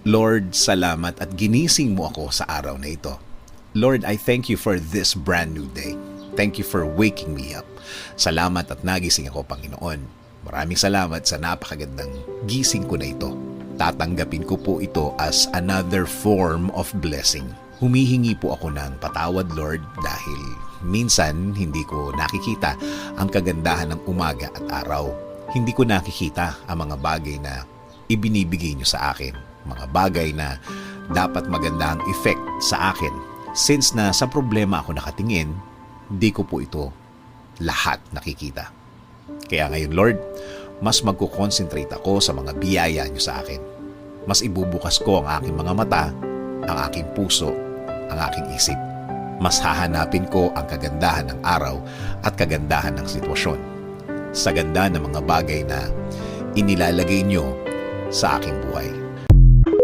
Lord, salamat at ginising mo ako sa araw na ito. Lord, I thank you for this brand new day. Thank you for waking me up. Salamat at nagising ako, Panginoon. Maraming salamat sa napakagandang gising ko na ito. Tatanggapin ko po ito as another form of blessing. Humihingi po ako ng patawad, Lord, dahil minsan hindi ko nakikita ang kagandahan ng umaga at araw. Hindi ko nakikita ang mga bagay na ibinibigay niyo sa akin. Mga bagay na dapat maganda ang effect sa akin. Since na sa problema ako nakatingin, di ko po ito lahat nakikita. Kaya ngayon, Lord, mas magkukonsentrate ako sa mga biyaya niyo sa akin. Mas ibubukas ko ang aking mga mata, ang aking puso, ang aking isip. Mas hahanapin ko ang kagandahan ng araw at kagandahan ng sitwasyon. Sa ganda ng mga bagay na inilalagay niyo sa aking buhay.